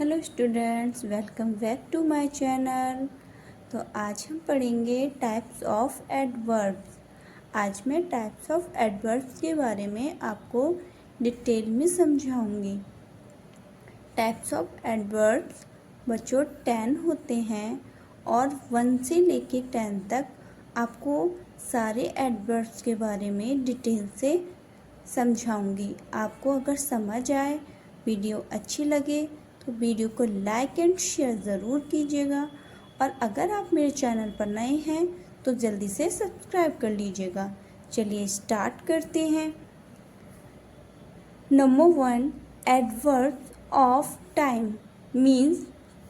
Hello students, welcome back to my channel. तो आज हम पढ़ेंगे टाइप्स ऑफ एडवर्ब्स। आज मैं टाइप्स ऑफ एडवर्ब्स के बारे में आपको डिटेल में समझाऊंगी। टाइप्स ऑफ एडवर्ब्स बच्चों 10 होते हैं और 1 से लेके 10 तक आपको सारे एडवर्ब्स के बारे में डिटेल से समझाऊंगी। आपको अगर समझ आए, वीडियो अच्छी लगे तो वीडियो को लाइक एंड शेयर ज़रूर कीजिएगा और अगर आप मेरे चैनल पर नए हैं तो जल्दी से सब्सक्राइब कर लीजिएगा। चलिए स्टार्ट करते हैं। Number 1, adverbs of time means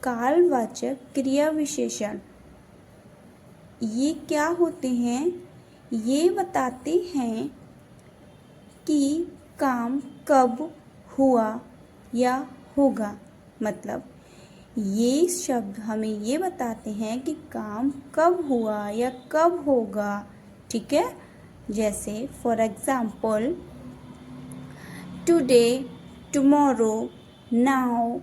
कालवाचक क्रिया विशेषण। ये क्या होते हैं? ये बताते हैं कि काम कब हुआ या होगा। मतलब ये शब्द हमें ये बताते हैं कि काम कब हुआ या कब होगा। ठीक है, जैसे for example today, tomorrow, now,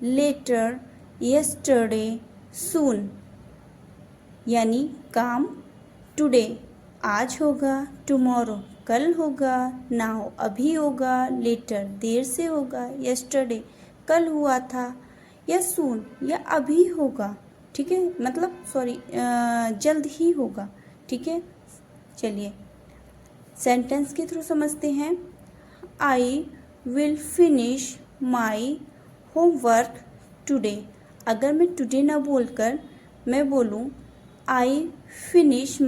later, yesterday, soon. यानी काम टुडे आज होगा, टुमारो कल होगा, नाउ अभी होगा, लेटर देर से होगा, यस्टरडे कल हुआ था, या सून या अभी होगा। ठीक है, मतलब जल्द ही होगा। ठीक है, चलिए सेंटेंस के थ्रू समझते हैं। I will finish my homework today. अगर मैं टुडे ना बोलकर मैं बोलूँ आई फिनिश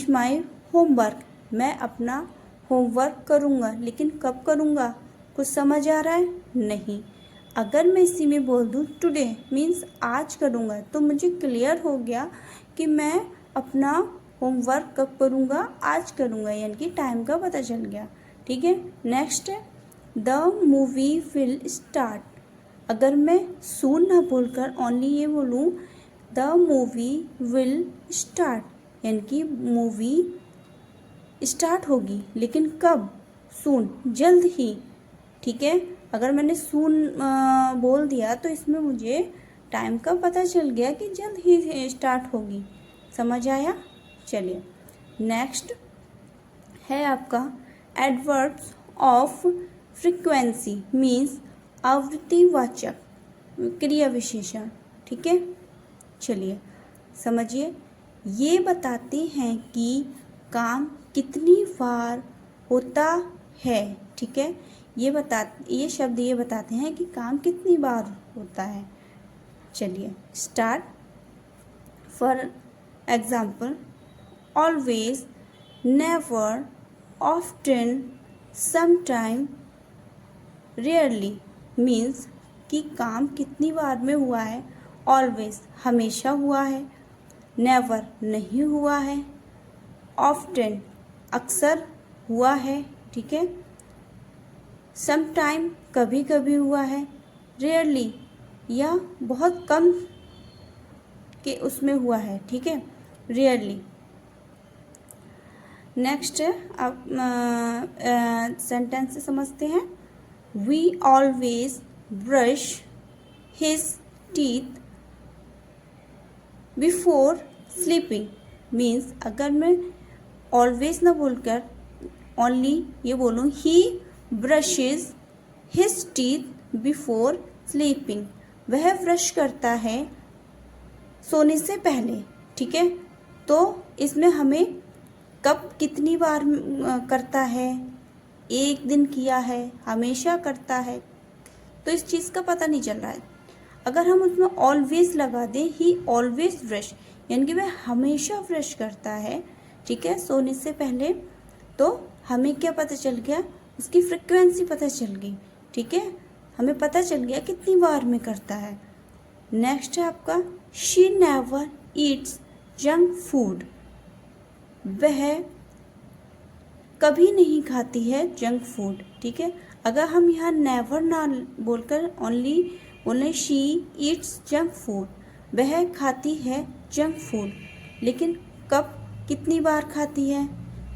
माई होमवर्क, मैं अपना होमवर्क करूँगा। लेकिन कब करूँगा? कुछ समझ आ रहा है? नहीं। अगर मैं इसी में बोल दूँ टुडे मीन्स आज करूँगा, तो मुझे क्लियर हो गया कि मैं अपना होमवर्क कब करूँगा, आज करूँगा, यानी कि टाइम का पता चल गया। ठीक है, नेक्स्ट है द मूवी विल स्टार्ट। अगर मैं सून ना बोलकर ओनली ये बोलूँ द मूवी विल स्टार्ट, यानी कि मूवी स्टार्ट होगी। लेकिन कब? सून, जल्द ही। ठीक है, अगर मैंने सून बोल दिया तो इसमें मुझे टाइम का पता चल गया कि जल्द ही स्टार्ट होगी। समझ आया? चलिए नेक्स्ट है आपका एडवर्ब्स ऑफ फ्रीक्वेंसी मीन्स आवृत्तिवाचक क्रिया विशेषण। ठीक है, चलिए समझिए। ये बताते हैं कि काम कितनी बार होता है। ठीक है, ये शब्द ये बताते हैं कि काम कितनी बार होता है। चलिए start. For example always, never, often, sometime, rarely means कि काम कितनी बार में हुआ है। ऑलवेज हमेशा हुआ है, नेवर नहीं हुआ है, ऑफ्टन अक्सर हुआ है। ठीक है, समटाइम कभी कभी हुआ है, रेयरली या बहुत कम के उसमें हुआ है। ठीक है, रेयरली। नेक्स्ट अब सेंटेंस से समझते हैं। We always brush his teeth before sleeping means अगर मैं ऑलवेज ना बोलकर ओनली ये बोलूँ ही brushes his teeth before sleeping, वह ब्रश करता है सोने से पहले। ठीक है, तो इसमें हमें कब कितनी बार करता है, एक दिन किया है, हमेशा करता है, तो इस चीज़ का पता नहीं चल रहा है। अगर हम उसमें ऑलवेज लगा दें ही ऑलवेज ब्रश, यानी कि वह हमेशा ब्रश करता है। ठीक है, सोने से पहले, तो हमें क्या पता चल गया? उसकी फ्रिक्वेंसी पता चल गई। ठीक है, हमें पता चल गया कितनी बार में करता है। नेक्स्ट है आपका she never Yeats junk food. वह कभी नहीं खाती है जंक फूड। ठीक है, अगर हम यहाँ नेवर ना बोलकर ओनली बोले शी ईट्स जंक फूड, वह खाती है जंक फूड, लेकिन कब कितनी बार खाती है?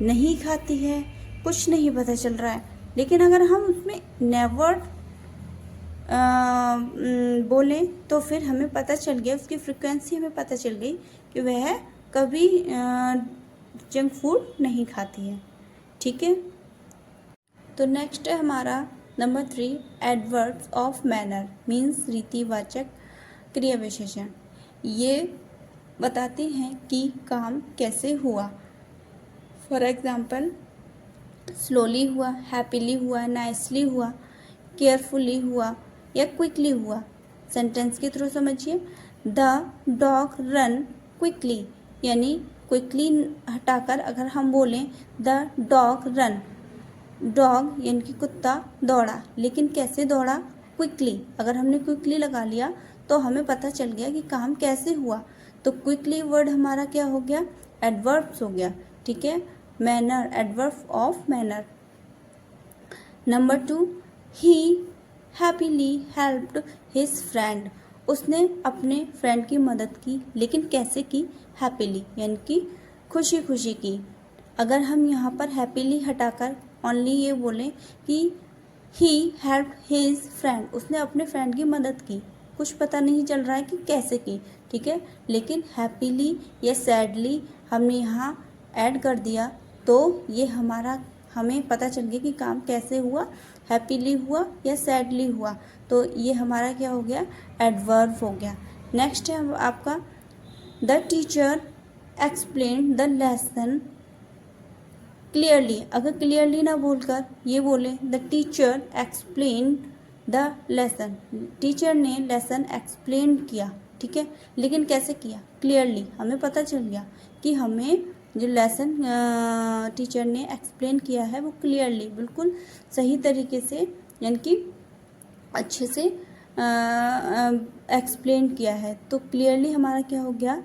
नहीं खाती है, कुछ नहीं पता चल रहा है। लेकिन अगर हम उसमें नेवर बोलें तो फिर हमें पता चल गया, उसकी फ्रिक्वेंसी हमें पता चल गई कि वह कभी जंक फूड नहीं खाती है। ठीक है, तो नेक्स्ट है हमारा number 3, adverbs of manner means रीतिवाचक क्रिया विशेषण। ये बताते हैं कि काम कैसे हुआ। फॉर एग्जाम्पल, स्लोली हुआ, हैप्पीली हुआ, नाइसली हुआ, केयरफुली हुआ या क्विकली हुआ। सेंटेंस के थ्रू समझिए। द डॉग रन क्विकली, यानी क्विकली हटाकर अगर हम बोलें द डॉग रन, डॉग यानी कि कुत्ता दौड़ा, लेकिन कैसे दौड़ा? क्विकली। अगर हमने क्विकली लगा लिया तो हमें पता चल गया कि काम कैसे हुआ। तो क्विकली वर्ड हमारा क्या हो गया? एडवर्ब्स हो गया। ठीक है, manner, adverb of manner. Number 2, he happily helped his friend, उसने अपने फ्रेंड की मदद की, लेकिन कैसे की? हैप्पीली, यानी कि खुशी खुशी की। अगर हम यहाँ पर हैप्पीली हटाकर ओनली ये बोलें कि ही हेल्प हिज फ्रेंड, उसने अपने फ्रेंड की मदद की, कुछ पता नहीं चल रहा है कि कैसे की। ठीक है, लेकिन हैप्पीली या सैडली हमने यहाँ ऐड कर दिया तो ये हमें पता चल गया कि काम कैसे हुआ, हैप्पीली हुआ या सैडली हुआ। तो ये हमारा क्या हो गया? एडवर्ब हो गया। नेक्स्ट है आपका, the teacher explain the lesson clearly. अगर क्लियरली ना बोलकर ये बोले the teacher explain the lesson, teacher ने लेसन एक्सप्लेन किया। ठीक है, लेकिन कैसे किया? क्लियरली। हमें पता चल गया कि हमें जो लेसन टीचर ने एक्सप्लेन किया है वो क्लियरली, बिल्कुल सही तरीके से, यानी कि अच्छे से एक्सप्लेन किया है। तो क्लियरली हमारा क्या हो गया?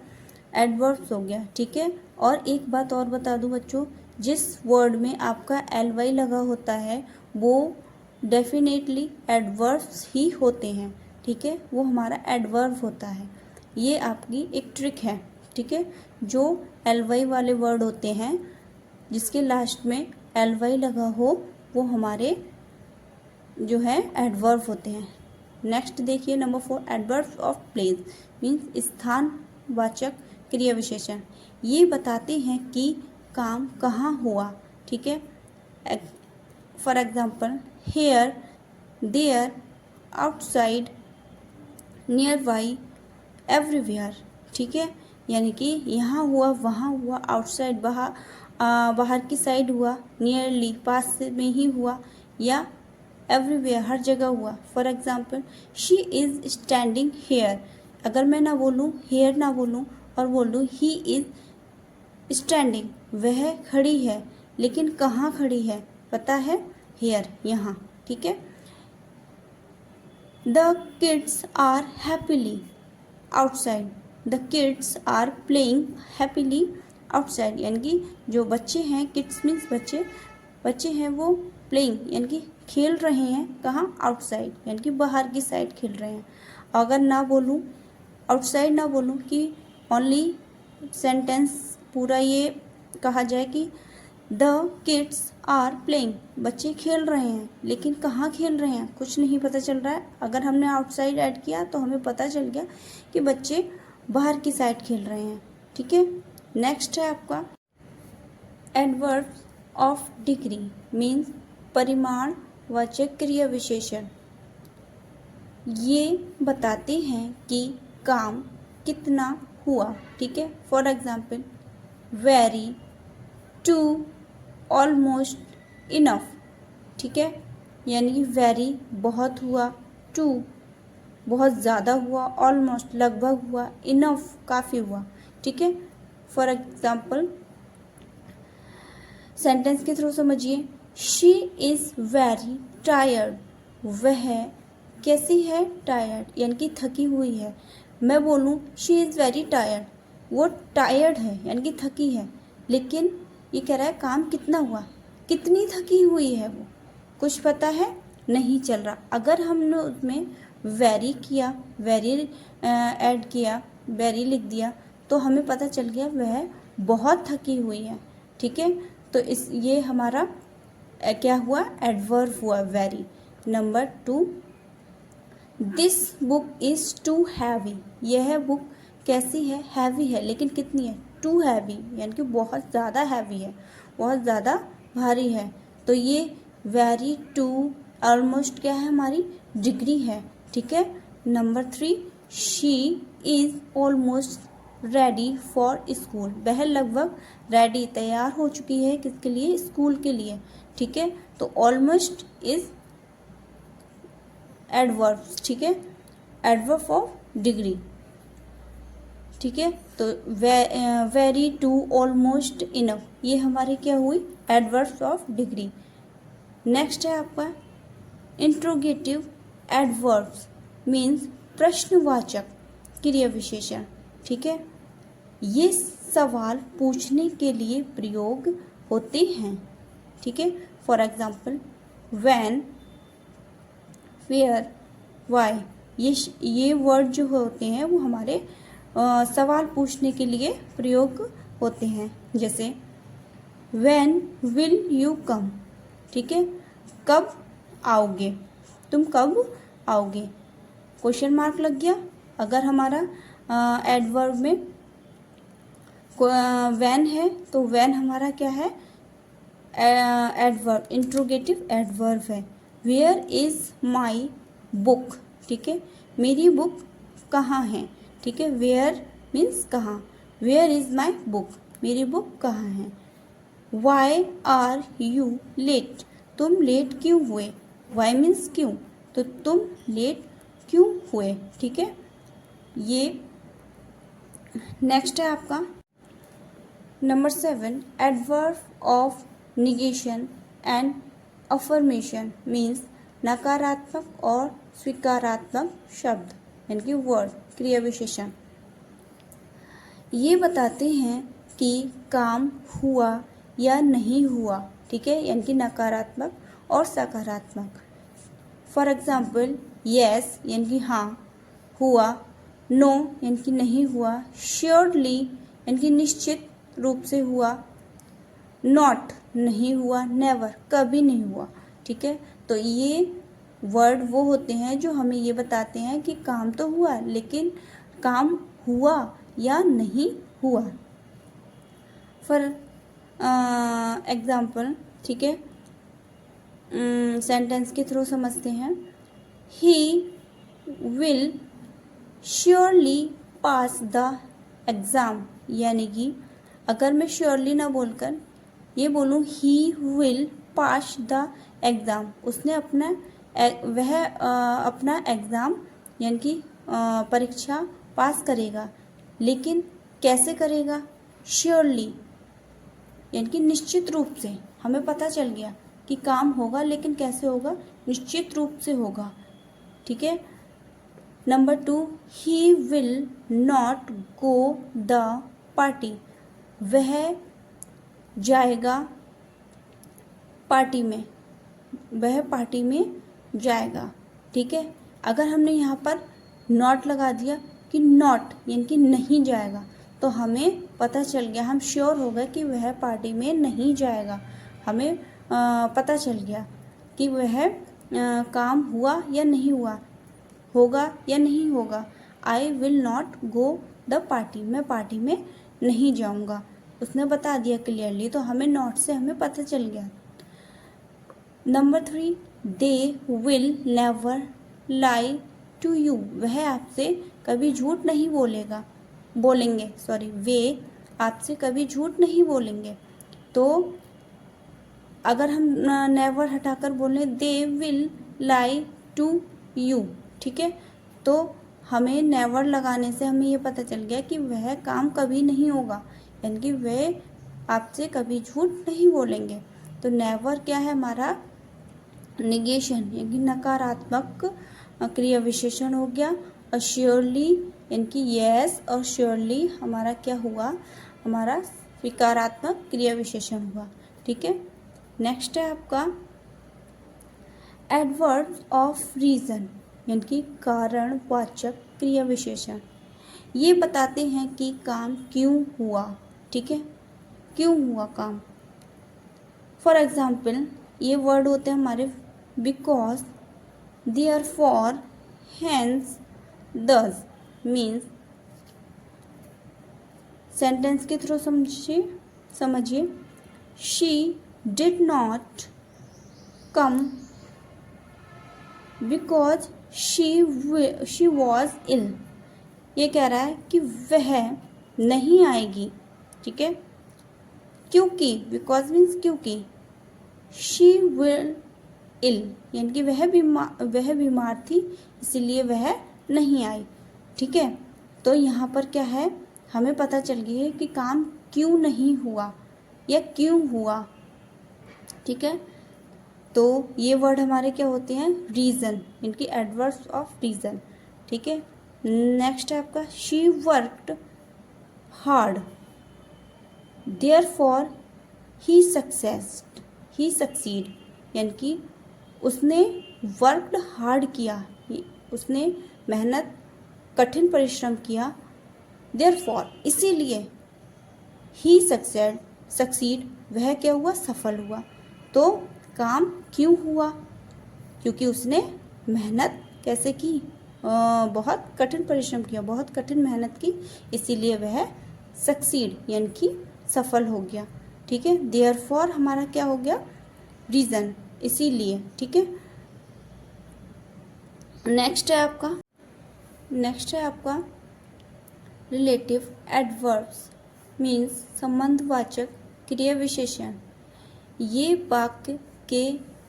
एडवर्ब्स हो गया। ठीक है, और एक बात और बता दूं बच्चों, जिस वर्ड में आपका ly लगा होता है वो डेफिनेटली एडवर्ब्स ही होते हैं। ठीक है, वो हमारा एडवर्ब होता है। ये आपकी एक ट्रिक है। ठीक है, जो ly वाले वर्ड होते हैं जिसके लास्ट में ly लगा हो वो हमारे जो है एडवर्ब होते हैं। नेक्स्ट देखिए number 4, adverbs of place means स्थानवाचक क्रिया विशेषण। ये बताते हैं कि काम कहाँ हुआ। ठीक है, for example, here, there, outside, nearby, everywhere. ठीक है, यानी कि यहाँ हुआ, वहाँ हुआ, आउटसाइड बाहर की साइड हुआ, नियरली पास में ही हुआ, या एवरीवेयर हर जगह हुआ। For example, she is standing here, अगर मैं ना बोलूँ हेयर ना बोलूँ और बोल दूँ ही इज़ स्टैंडिंग, वह खड़ी है, लेकिन कहाँ खड़ी है पता है? हेयर, यहाँ। ठीक है, the kids are happily outside, the kids are playing happily outside, यानी कि जो बच्चे हैं, किड्स मीन्स बच्चे हैं वो प्लेइंग यानी कि खेल रहे हैं, कहाँ? आउटसाइड, यानी कि बाहर की साइड खेल रहे हैं। अगर ना बोलूँ आउटसाइड, ना बोलूँ कि ओनली सेंटेंस पूरा ये कहा जाए कि द किड्स आर प्लेइंग, बच्चे खेल रहे हैं, लेकिन कहाँ खेल रहे हैं कुछ नहीं पता चल रहा है। अगर हमने आउटसाइड ऐड किया तो हमें पता चल गया कि बच्चे बाहर की साइड खेल रहे हैं। ठीक है, नेक्स्ट है आपका एडवर्ब्स ऑफ डिग्री मीन्स परिमाणवाचक क्रिया विशेषण। ये बताते हैं कि काम कितना हुआ। ठीक है, for example, very, too, almost, enough. ठीक है, यानी कि वेरी बहुत हुआ, टू बहुत ज़्यादा हुआ, ऑलमोस्ट लगभग हुआ, इनफ काफ़ी हुआ। ठीक है, फॉर एग्जाम्पल सेंटेंस के थ्रू समझिए, शी इज़ वेरी टायर्ड, वह कैसी है? टायर्ड, यानी कि थकी हुई है। मैं बोलूँ शी इज़ वेरी टायर्ड, वो टायर्ड है यानी कि थकी है, लेकिन ये कह रहा है काम कितना हुआ, कितनी थकी हुई है वो, कुछ पता है नहीं चल रहा। अगर हमने उसमें वेरी किया, वेरी ऐड किया, वेरी लिख दिया तो हमें पता चल गया वह बहुत थकी हुई है। ठीक है, तो ये हमारा क्या हुआ? एडवर्ब हुआ very. Number 2, this book is too heavy, यह बुक कैसी है, हैवी है, लेकिन कितनी है, टू हैवी, यानी कि बहुत ज़्यादा हैवी है, बहुत ज़्यादा भारी है। तो ये वेरी, टू, ऑलमोस्ट क्या है, हमारी डिग्री है, ठीक है। Number 3, she is almost ready for school, वह लगभग रेडी, तैयार हो चुकी है, किसके लिए, स्कूल के लिए, ठीक है। तो ऑलमोस्ट इज़ एडवर्ब, ठीक है, एडवर्ब ऑफ डिग्री, ठीक है। तो वेरी, टू, ऑलमोस्ट, इनफ, ये हमारी क्या हुई, एडवर्ब्स ऑफ डिग्री। नेक्स्ट है आपका इंट्रोगेटिव एडवर्ब्स, मीन्स प्रश्नवाचक क्रिया विशेषण, ठीक है। ये सवाल पूछने के लिए प्रयोग होते हैं, ठीक है। For example when, where, why, ये वर्ड जो होते हैं वो हमारे सवाल पूछने के लिए प्रयोग होते हैं। जैसे व्हेन विल यू कम, ठीक है, कब आओगे, तुम कब आओगे, क्वेश्चन मार्क लग गया। अगर हमारा एडवर्ब में व्हेन है तो व्हेन हमारा क्या है, एडवर्ब, इंट्रोगेटिव एडवर्ब है। वेयर इज़ माई बुक, ठीक है, मेरी बुक कहाँ है, ठीक है। वेयर मीन्स कहाँ, वेयर इज़ माई बुक, मेरी बुक कहाँ है। वाई आर यू लेट, तुम लेट क्यों हुए, वाई मीन्स क्यों, तो तुम लेट क्यों हुए, ठीक है। ये नेक्स्ट है आपका number 7, adverb of negation and affirmation, means नकारात्मक और स्वीकारात्मक शब्द, यानी कि वर्ड, क्रिया विशेषण। ये बताते हैं कि काम हुआ या नहीं हुआ, ठीक है, यानी कि नकारात्मक और सकारात्मक। फॉर एग्जाम्पल येस, यानी कि हाँ, हुआ, नो, यानी कि नहीं हुआ, श्योरली, यानी कि निश्चित रूप से हुआ, नॉट, नहीं हुआ, नेवर, कभी नहीं हुआ, ठीक है। तो ये वर्ड वो होते हैं जो हमें ये बताते हैं कि काम तो हुआ लेकिन काम हुआ या नहीं हुआ। फॉर एग्जाम्पल, ठीक है, सेंटेंस के थ्रू समझते हैं। He will surely pass the exam, यानी कि अगर मैं श्योरली ना बोलकर ये बोलूँ he will pass the exam, उसने अपना वह अपना एग्ज़ाम यानी कि परीक्षा पास करेगा, लेकिन कैसे करेगा, श्योरली, यानी कि निश्चित रूप से, हमें पता चल गया कि काम होगा लेकिन कैसे होगा, निश्चित रूप से होगा, ठीक है। Number 2, he will not go the party, वह जाएगा पार्टी में, वह पार्टी में जाएगा, ठीक है। अगर हमने यहाँ पर नॉट लगा दिया कि नॉट यानी कि नहीं जाएगा, तो हमें पता चल गया, हम श्योर हो गए कि वह पार्टी में नहीं जाएगा, हमें पता चल गया कि वह काम हुआ या नहीं हुआ, होगा या नहीं होगा। I will not go the party, मैं पार्टी में नहीं जाऊंगा, उसने बता दिया क्लियरली, तो हमें नॉट से हमें पता चल गया। Number 3, they will never lie to you, वह आपसे कभी झूठ नहीं बोलेंगे, वे आपसे कभी झूठ नहीं बोलेंगे। तो अगर हम नेवर हटाकर बोले they will lie to you, ठीक है, तो हमें नेवर लगाने से हमें ये पता चल गया कि वह काम कभी नहीं होगा, यानी कि वे आपसे कभी झूठ नहीं बोलेंगे। तो नेवर क्या है, हमारा निगेशन यानी कि नकारात्मक क्रिया विशेषण हो गया। और श्योरली यानी कि यस और श्योरली हमारा क्या हुआ, हमारा स्वीकारात्मक क्रिया विशेषण हुआ, ठीक है। नेक्स्ट है आपका एडवर्ब्स ऑफ रीज़न यानी कि कारणवाचक क्रिया विशेषण। ये बताते हैं कि काम क्यों हुआ, ठीक है, क्यों हुआ काम। फॉर एग्जाम्पल ये वर्ड होते हैं हमारे because, therefore, hence thus means sentence के थ्रू समझिए she did not come because she was ill. ये कह रहा है कि वह नहीं आएगी, ठीक है, क्योंकि बिकॉज मीन्स क्योंकि शी विल इल यानी कि वह बीमार थी इसीलिए वह नहीं आई, ठीक है। तो यहाँ पर क्या है, हमें पता चल गई है कि काम क्यों नहीं हुआ या क्यों हुआ, ठीक है। तो ये वर्ड हमारे क्या होते हैं, रीज़न, इनकी एडवर्ब्स ऑफ रीज़न, ठीक है। नेक्स्ट है आपका she worked hard therefore he succeed यानी कि उसने वर्कड हार्ड किया, उसने मेहनत कठिन परिश्रम किया, देयरफॉर इसीलिए ही सक्सीड वह क्या हुआ, सफल हुआ। तो काम क्यों हुआ, क्योंकि उसने मेहनत कैसे की, बहुत कठिन परिश्रम किया, बहुत कठिन मेहनत की, इसीलिए वह सक्सीड यानी कि सफल हो गया, ठीक है। देयरफॉर हमारा क्या हो गया, रीज़न, इसीलिए, ठीक है। नेक्स्ट है आपका रिलेटिव एडवर्ब्स मीन्स संबंधवाचक क्रिया विशेषण। ये वाक्य के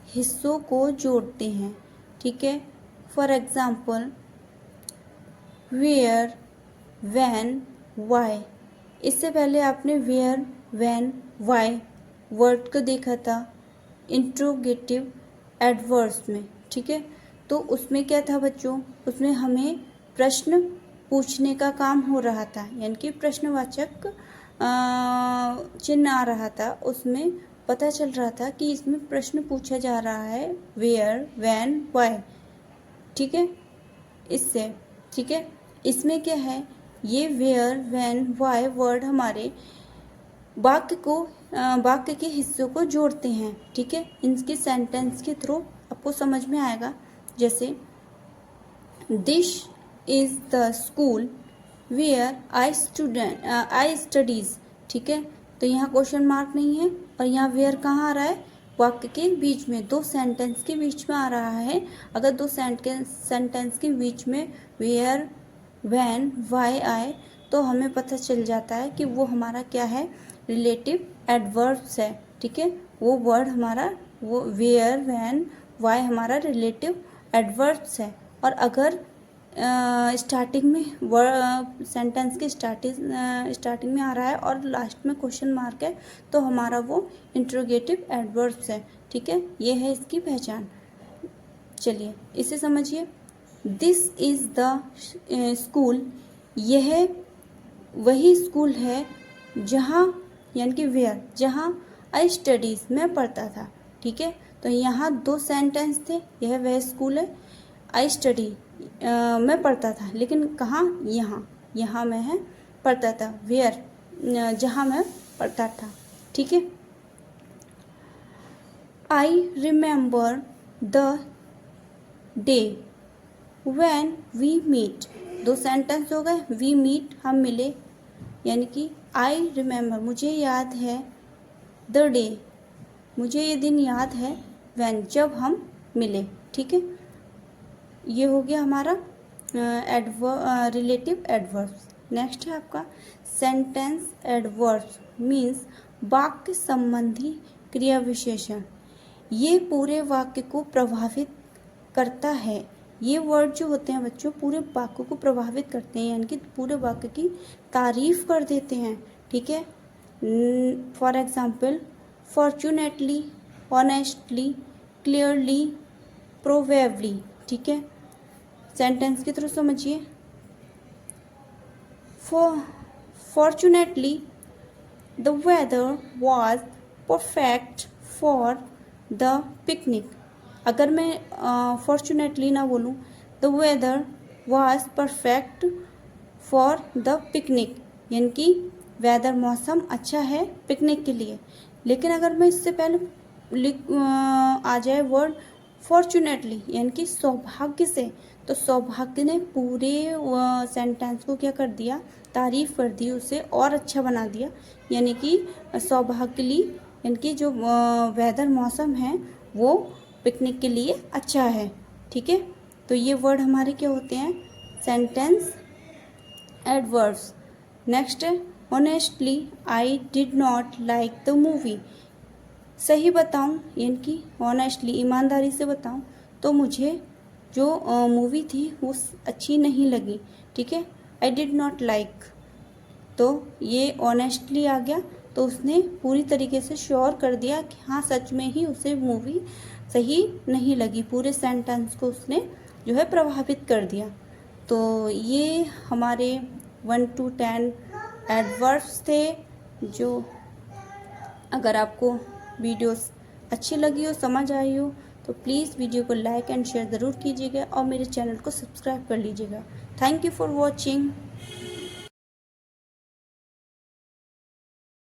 हिस्सों को जोड़ते हैं, ठीक है। For example where, when, why. इससे पहले आपने वेयर, व्हेन, व्हाई वर्ड को देखा था इंट्रोगेटिव एडवर्ब्स में, ठीक है। तो उसमें क्या था बच्चों, उसमें हमें प्रश्न पूछने का काम हो रहा था, यानी कि प्रश्नवाचक चिन्ह आ रहा था, उसमें पता चल रहा था कि इसमें प्रश्न पूछा जा रहा है वेयर, व्हेन, व्हाई, ठीक है। इससे, ठीक है, इसमें क्या है, ये वेयर, व्हेन, व्हाई वर्ड हमारे वाक्य के हिस्सों को जोड़ते हैं, ठीक है। इनके सेंटेंस के थ्रू आपको समझ में आएगा। जैसे this is the school where I studies, ठीक है। तो यहाँ क्वेश्चन मार्क नहीं है और यहाँ वेयर कहाँ आ रहा है, वाक्य के बीच में, दो सेंटेंस के बीच में आ रहा है। अगर दो सेंटेंस के बीच में वेयर, व्हेन, व्हाई आए तो हमें पता चल जाता है कि वो हमारा क्या है, रिलेटिव एडवर्ब्स है, ठीक है। वो वर्ड हमारा, वो वेयर, व्हेन, व्हाई हमारा रिलेटिव एडवर्ब्स है। और अगर स्टार्टिंग में सेंटेंस के स्टार्टिंग में आ रहा है और लास्ट में क्वेश्चन मार्क है तो हमारा वो इंट्रोगेटिव एडवर्ब्स है, ठीक है। ये है इसकी पहचान। चलिए इसे समझिए। दिस इज़ द स्कूल, यह वही स्कूल है जहाँ, यानी कि वेयर, जहाँ आई स्टडीज़ मैं पढ़ता था, ठीक है। तो यहाँ दो सेंटेंस थे, यह वह स्कूल है, आई स्टडी मैं पढ़ता था, लेकिन कहाँ, यहाँ मैं है पढ़ता था, वेयर जहाँ मैं पढ़ता था, ठीक है। I remember the day when we meet, दो सेंटेंस हो गए, वी मीट हम मिले, यानी कि आई रिमेंबर मुझे याद है, द डे मुझे ये दिन याद है, व्हेन जब हम मिले, ठीक है। ये हो गया हमारा रिलेटिव एडवर्ब्स। नेक्स्ट है आपका सेंटेंस एडवर्ब्स मीन्स वाक्य संबंधी क्रिया विशेषण। ये पूरे वाक्य को प्रभावित करता है। ये वर्ड जो होते हैं बच्चों पूरे वाक्य को प्रभावित करते हैं, यानी कि पूरे वाक्य की तारीफ कर देते हैं, ठीक है। For example fortunately, honestly, clearly, probably, ठीक है। सेंटेंस के थ्रू समझिए। Fortunately the weather was perfect for the picnic. अगर मैं फॉर्चुनेटली ना बोलूँ, the weather was perfect for the picnic, यानी कि वेदर मौसम अच्छा है पिकनिक के लिए। लेकिन अगर मैं इससे पहले आ जाए वर्ड फॉर्चुनेटली यानी कि सौभाग्य से। तो सौभाग्य ने पूरे सेंटेंस को क्या कर दिया, तारीफ कर दी, उसे और अच्छा बना दिया। यानी कि सौभाग्यली यानी कि जो वेदर मौसम है वो पिकनिक के लिए अच्छा है। ठीक है, तो ये वर्ड हमारे क्या होते हैं, सेंटेंस एडवर्ब्स। नेक्स्ट है honestly I did not like the movie. सही बताऊं यानी कि ऑनेस्टली ईमानदारी से बताऊं तो मुझे जो मूवी थी वो अच्छी नहीं लगी। ठीक है, आई डिड नॉट लाइक, तो ये ऑनेस्टली आ गया, तो उसने पूरी तरीके से श्योर कर दिया कि हाँ सच में ही उसे मूवी सही नहीं लगी। पूरे सेंटेंस को उसने जो है प्रभावित कर दिया। तो ये हमारे 1 to 10 एडवर्ब्स थे। जो अगर आपको वीडियोस अच्छी लगी हो, समझ आई हो, तो प्लीज़ वीडियो को लाइक एंड शेयर ज़रूर कीजिएगा और मेरे चैनल को सब्सक्राइब कर लीजिएगा। Thank you for watching.